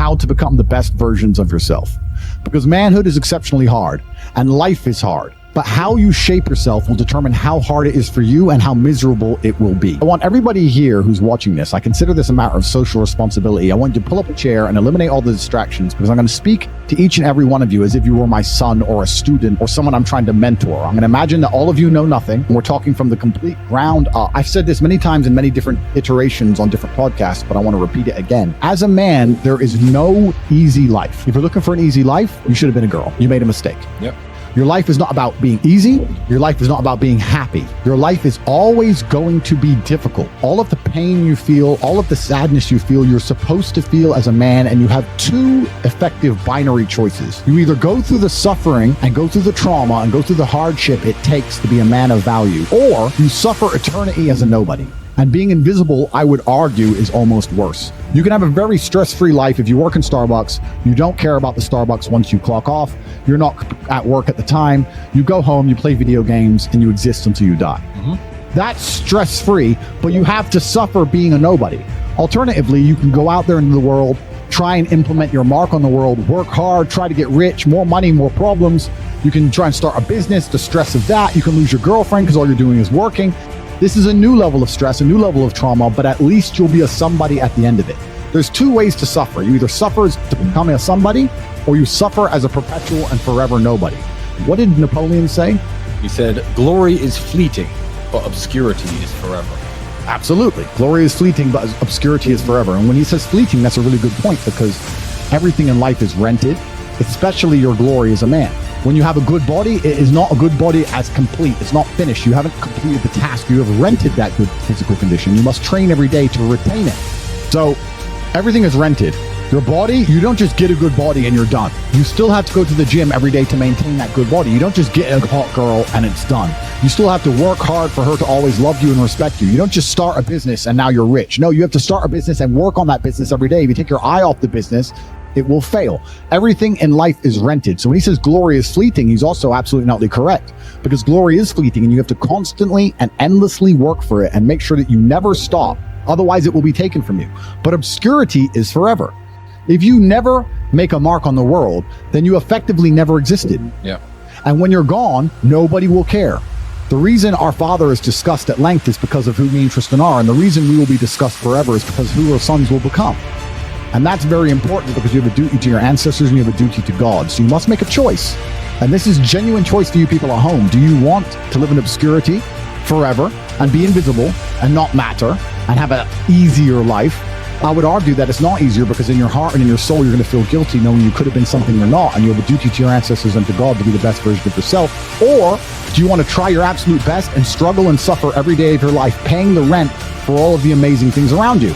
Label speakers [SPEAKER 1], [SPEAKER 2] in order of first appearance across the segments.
[SPEAKER 1] how to become the best versions of yourself. Because manhood is exceptionally hard and life is hard. But how you shape yourself will determine how hard it is for you and how miserable it will be. I want everybody here who's watching this, I consider this a matter of social responsibility. I want you to pull up a chair and eliminate all the distractions, because I'm going to speak to each and every one of you as if you were my son or a student or someone I'm trying to mentor. I'm going to imagine that all of you know nothing. And we're talking from the complete ground up. I've said this many times in many different iterations on different podcasts, but I want to repeat it again. As a man, there is no easy life. If you're looking for an easy life, you should have been a girl. You made a mistake.
[SPEAKER 2] Yep.
[SPEAKER 1] Your life is not about being easy. Your life is not about being happy. Your life is always going to be difficult. All of the pain you feel, all of the sadness you feel, you're supposed to feel as a man, and you have two effective binary choices. You either go through the suffering and go through the trauma and go through the hardship it takes to be a man of value, or you suffer eternity as a nobody. And being invisible, I would argue, is almost worse. You can have a very stress-free life if you work in Starbucks. You don't care about the Starbucks once you clock off. You're not at work at the time. You go home, you play video games, and you exist until you die. That's stress-free, but you have to suffer being a nobody. Alternatively, you can go out there into the world, try and implement your mark on the world, work hard, try to get rich, more money, more problems. You can try and start a business, the stress of that. You can lose your girlfriend because all you're doing is working. This is a new level of stress, a new level of trauma, but at least you'll be a somebody at the end of it. There's two ways to suffer. You either suffer to become a somebody, or you suffer as a perpetual and forever nobody. What did Napoleon say?
[SPEAKER 2] He said, glory is fleeting, but obscurity is forever.
[SPEAKER 1] Absolutely. Glory is fleeting, but obscurity is forever. And when he says fleeting, that's a really good point, because everything in life is rented, especially your glory as a man. When you have a good body, it is not a good body as complete. It's not finished. You haven't completed the task. You have rented that good physical condition. You must train every day to retain it. So everything is rented. Your body, you don't just get a good body and you're done. You still have to go to the gym every day to maintain that good body. You don't just get a hot girl and it's done. You still have to work hard for her to always love you and respect you. You don't just start a business and now you're rich. No, you have to start a business and work on that business every day. If you take your eye off the business, it will fail. Everything in life is rented. So when he says glory is fleeting, he's also absolutely not correct, because glory is fleeting and you have to constantly and endlessly work for it and make sure that you never stop. Otherwise it will be taken from you. But obscurity is forever. If you never make a mark on the world, then you effectively never existed.
[SPEAKER 2] Yeah.
[SPEAKER 1] And when you're gone, nobody will care. The reason our Father is discussed at length is because of who me and Tristan are. And the reason we will be discussed forever is because who our sons will become. And that's very important, because you have a duty to your ancestors and you have a duty to God. So you must make a choice. And this is genuine choice for you people at home. Do you want to live in obscurity forever and be invisible and not matter and have an easier life? I would argue that it's not easier, because in your heart and in your soul, you're going to feel guilty knowing you could have been something you're not, and you have a duty to your ancestors and to God to be the best version of yourself. Or do you want to try your absolute best and struggle and suffer every day of your life, paying the rent for all of the amazing things around you?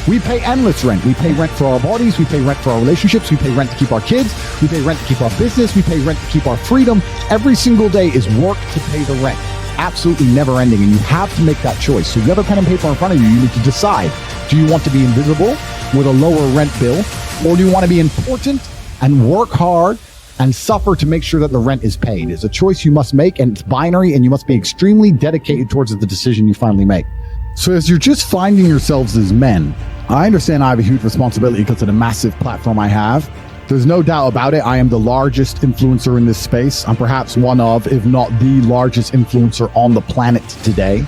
[SPEAKER 1] We pay endless rent. We pay rent for our bodies. We pay rent for our relationships. We pay rent to keep our kids. We pay rent to keep our business. We pay rent to keep our freedom. Every single day is work to pay the rent. Absolutely never ending. And you have to make that choice. So if you have a pen and paper in front of you, you need to decide. Do you want to be invisible with a lower rent bill? Or do you want to be important and work hard and suffer to make sure that the rent is paid? It's a choice you must make, and it's binary, and you must be extremely dedicated towards the decision you finally make. So as you're just finding yourselves as men, I understand I have a huge responsibility because of the massive platform I have. There's no doubt about it. I am the largest influencer in this space. I'm perhaps one of, if not the largest influencer on the planet today.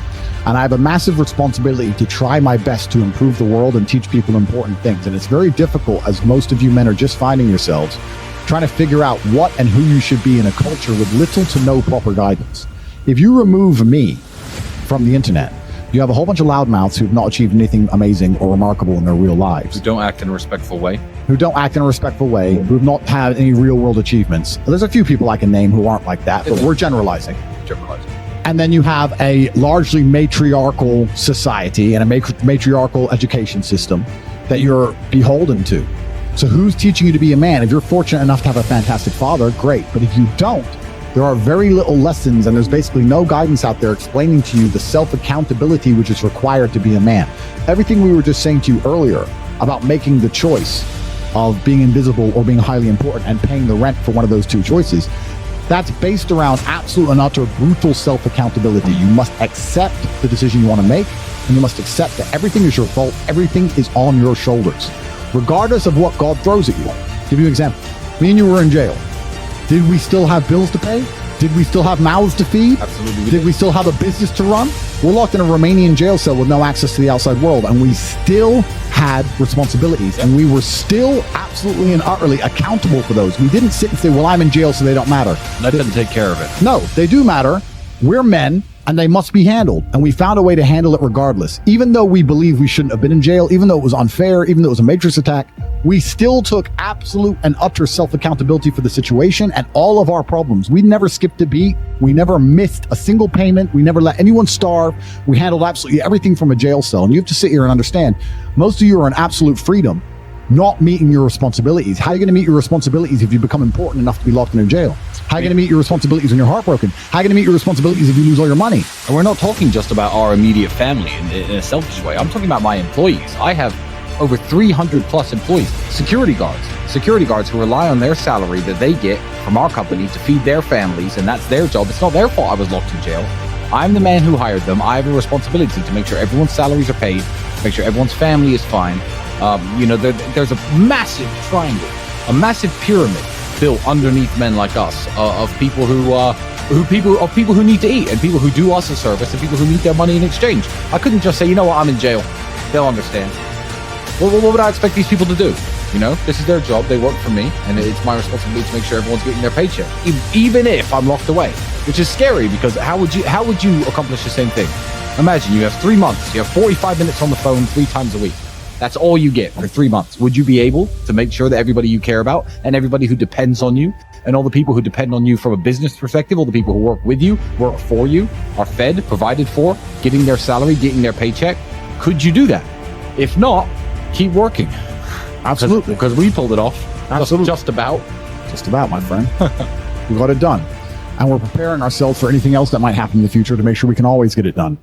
[SPEAKER 1] And I have a massive responsibility to try my best to improve the world and teach people important things. And it's very difficult, as most of you men are just finding yourselves, trying to figure out what and who you should be in a culture with little to no proper guidance. If you remove me from the internet, you have a whole bunch of loudmouths who've not achieved anything amazing or remarkable in their real lives.
[SPEAKER 2] Who don't act in a respectful way.
[SPEAKER 1] Who've not had any real world achievements. There's a few people I can name who aren't like that, but we're generalizing. And then you have a largely matriarchal society and a matriarchal education system that you're beholden to. So who's teaching you to be a man? If you're fortunate enough to have a fantastic father, great. But if you don't, there are very little lessons, and there's basically no guidance out there explaining to you the self-accountability which is required to be a man. Everything we were just saying to you earlier about making the choice of being invisible or being highly important and paying the rent for one of those two choices, that's based around absolute and utter brutal self-accountability. You must accept the decision you want to make, and you must accept that everything is your fault. Everything is on your shoulders. regardless of what God throws at you. Give you an example. Me and you were in jail. Did we still have bills to pay? Did we still have mouths to feed?
[SPEAKER 2] Absolutely.
[SPEAKER 1] Did we still have a business to run? We're locked in a Romanian jail cell with no access to the outside world, and we still had responsibilities, and we were still absolutely and utterly accountable for those. We didn't sit and say, well, I'm in jail, so they don't matter.
[SPEAKER 2] That doesn't take care of it.
[SPEAKER 1] No, they do matter. We're men, and they must be handled, and we found a way to handle it regardless. Even though we believe we shouldn't have been in jail, even though it was unfair, even though it was a matrix attack, we still took absolute and utter self-accountability for the situation and all of our problems. We never skipped a beat. We never missed a single payment. We never let anyone starve. We handled absolutely everything from a jail cell. And you have to sit here and understand, most of you are in absolute freedom, not meeting your responsibilities. How are you going to meet your responsibilities if you become important enough to be locked in a jail? How are you going to meet your responsibilities when you're heartbroken? How are you going to meet your responsibilities if you lose all your money?
[SPEAKER 2] And we're not talking just about our immediate family in a selfish way. I'm talking about my employees. I have over 300 plus employees, security guards who rely on their salary that they get from our company to feed their families, and that's their job. It's not their fault I was locked in jail. I'm the man who hired them. I have a responsibility to make sure everyone's salaries are paid, make sure everyone's family is fine. There's a massive triangle, a massive pyramid built underneath men like us of people who need to eat, and people who do us a service, and people who need their money in exchange. I couldn't just say, you know what, I'm in jail. They'll understand. What would I expect these people to do? You know, this is their job. They work for me, and it's my responsibility to make sure everyone's getting their paycheck, even if I'm locked away, which is scary because how would you accomplish the same thing? Imagine you have 3 months. You have 45 minutes on the phone 3 times a week. That's all you get for 3 months. Would you be able to make sure that everybody you care about and everybody who depends on you and all the people who depend on you from a business perspective, all the people who work with you, work for you, are fed, provided for, getting their salary, getting their paycheck? Could you do that? If not, keep working.
[SPEAKER 1] Absolutely.
[SPEAKER 2] Because we pulled it off.
[SPEAKER 1] Absolutely.
[SPEAKER 2] Just about,
[SPEAKER 1] my friend. We got it done. And we're preparing ourselves for anything else that might happen in the future to make sure we can always get it done.